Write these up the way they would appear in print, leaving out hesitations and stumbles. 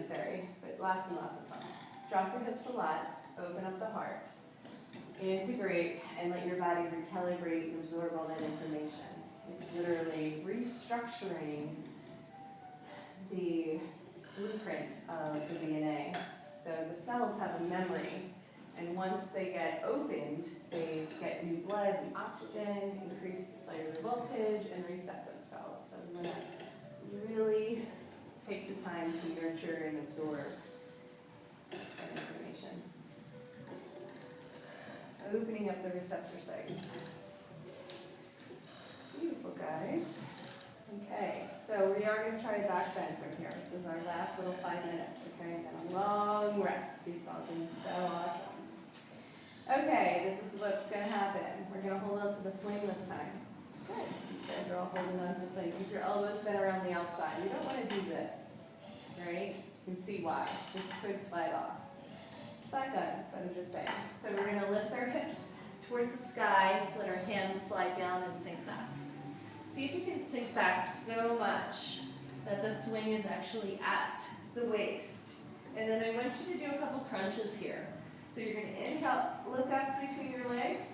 necessary, but lots and lots of fun. Drop your hips a lot, open up the heart, integrate, and let your body recalibrate and absorb all that information. It's literally restructuring the blueprint of the DNA. So the cells have a memory, and once they get opened, they get new blood and oxygen, increase the cellular voltage, and reset themselves. So we want to really take the time to nurture and absorb that information. Opening up the receptor sites. Beautiful, guys. Okay, so we are going to try a back bend from here. This is our last little 5 minutes, okay? And then a long rest. You've all been so awesome. Okay, this is what's going to happen. We're going to hold on to the swing this time. Good. You guys are all holding on to the swing. Keep your elbows bent around the outside. You don't want to do this, right? You can see why. This could slide off. It's not good, but I'm just saying. So we're going to lift our hips towards the sky, let our hands slide down and sink back. See if you can sink back so much that the swing is actually at the waist. And then I want you to do a couple crunches here. So you're going to inhale, look up between your legs.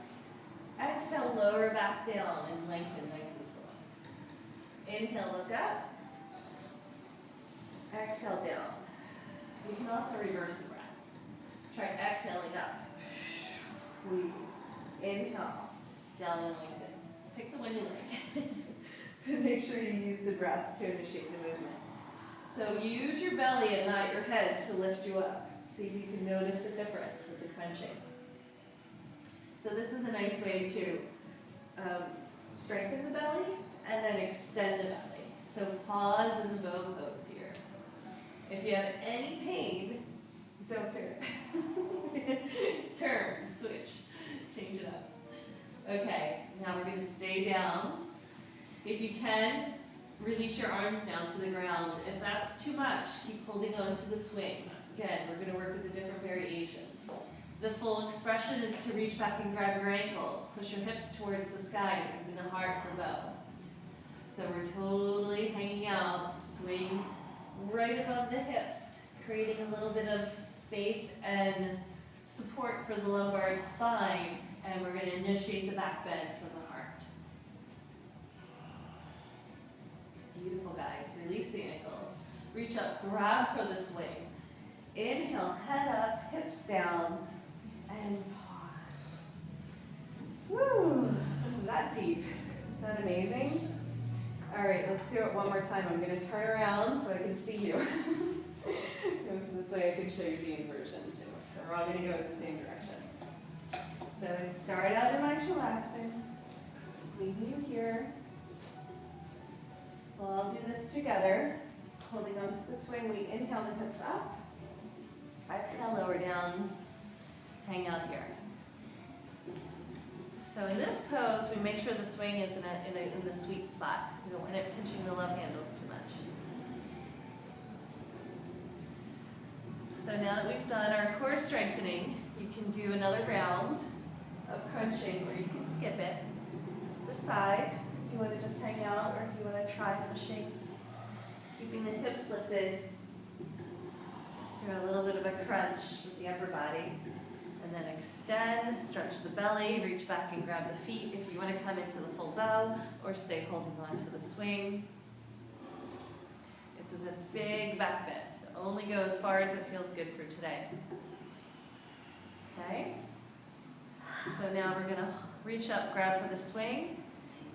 Exhale, lower back down and lengthen nice and slow. Inhale, look up. Exhale, down. You can also reverse the breath. Try exhaling up. Squeeze. Inhale, down and lengthen. Pick the one you like. But make sure you use the breath to initiate the movement. So use your belly and not your head to lift you up. See if you can notice the difference with the crunching. So this is a nice way to strengthen the belly and then extend the belly. So pause in the bow pose here. If you have any pain, don't do it. Turn, switch, change it up. Okay, now we're going to stay down. If you can, release your arms down to the ground. If that's too much, keep holding on to the swing. Again, we're going to work with the different variations. The full expression is to reach back and grab your ankles. Push your hips towards the sky, open the heart for bow. So we're totally hanging out, swing right above the hips, creating a little bit of space and support for the lumbar spine, and we're going to initiate the back bend from the heart. Beautiful, guys. Release the ankles. Reach up, grab for the swing. Inhale, head up, hips down, and pause. Woo! Isn't that deep? Is that amazing? All right, let's do it one more time. I'm going to turn around so I can see you. This way I can show you the inversion too. So we're all going to go in the same direction. So I start out in my chillaxing. Just leaving you here. We'll all do this together. Holding on to the swing, we inhale the hips up. Exhale, lower down. Hang out here. So in this pose, we make sure the swing is in the sweet spot. We don't want it pinching the love handles too much. So now that we've done our core strengthening, you can do another round of crunching, or you can skip it. Just the side, if you want to just hang out, or if you want to try pushing, keeping the hips lifted. Just do a little bit of a crunch with the upper body. And then extend, stretch the belly, reach back and grab the feet if you want to come into the full bow, or stay holding on to the swing. This is a big back bend. So only go as far as it feels good for today. Okay? So now we're going to reach up, grab for the swing,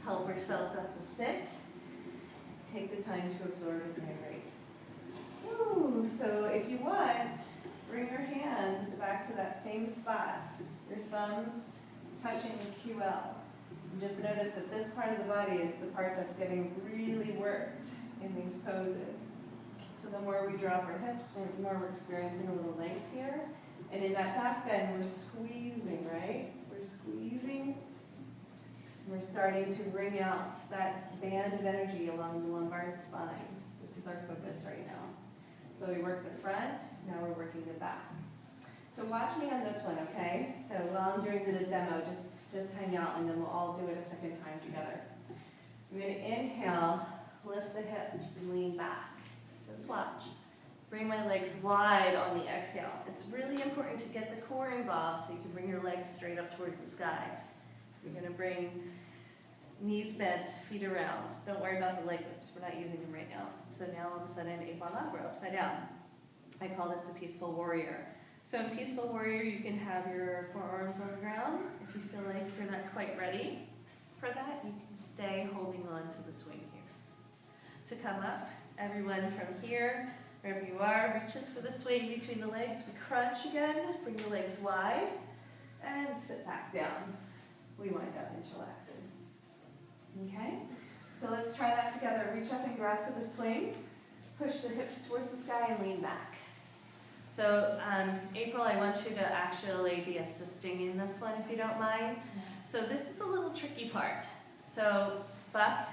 help ourselves up to sit. Take the time to absorb and hydrate. Woo! So if you want, bring your hands back to that same spot. Your thumbs touching the QL. And just notice that this part of the body is the part that's getting really worked in these poses. So the more we drop our hips, the more we're experiencing a little length here. And in that back bend, we're squeezing, right? We're squeezing. We're starting to bring out that band of energy along the lumbar spine. This is our focus right now. So we work the front, now we're working the back. So watch me on this one, okay? So while I'm doing the demo, just hang out and then we'll all do it a second time together. We're going to inhale, lift the hips and lean back. Just watch. Bring my legs wide on the exhale. It's really important to get the core involved so you can bring your legs straight up towards the sky. You're going to bring knees bent, feet around. Don't worry about the leg lifts. We're not using them right now. So now all of a sudden, we're upside down. I call this the peaceful warrior. So in peaceful warrior, you can have your forearms on the ground. If you feel like you're not quite ready for that, you can stay holding on to the swing here. To come up, everyone from here, wherever you are, reaches for the swing between the legs. We crunch again, bring the legs wide, and sit back down. We wind up interlaxing. Okay, so let's try that together. Reach up and grab for the swing. Push the hips towards the sky and lean back. So April, I want you to actually be assisting in this one if you don't mind. So this is the little tricky part. So buck,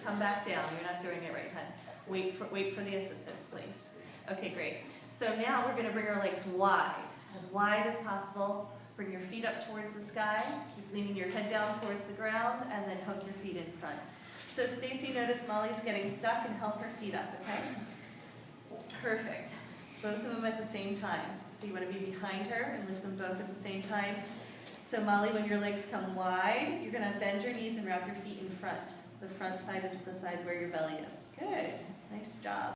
come back down. You're not doing it right, hun. Wait for the assistance, please. Okay, great. So now we're going to bring our legs wide as possible. Bring your feet up towards the sky. Keep leaning your head down towards the ground, and then hook your feet in front. So Stacy, notice Molly's getting stuck, and help her feet up, okay? Perfect. Both of them at the same time. So you want to be behind her and lift them both at the same time. So Molly, when your legs come wide, you're going to bend your knees and wrap your feet in front. The front side is the side where your belly is. Good. Nice job.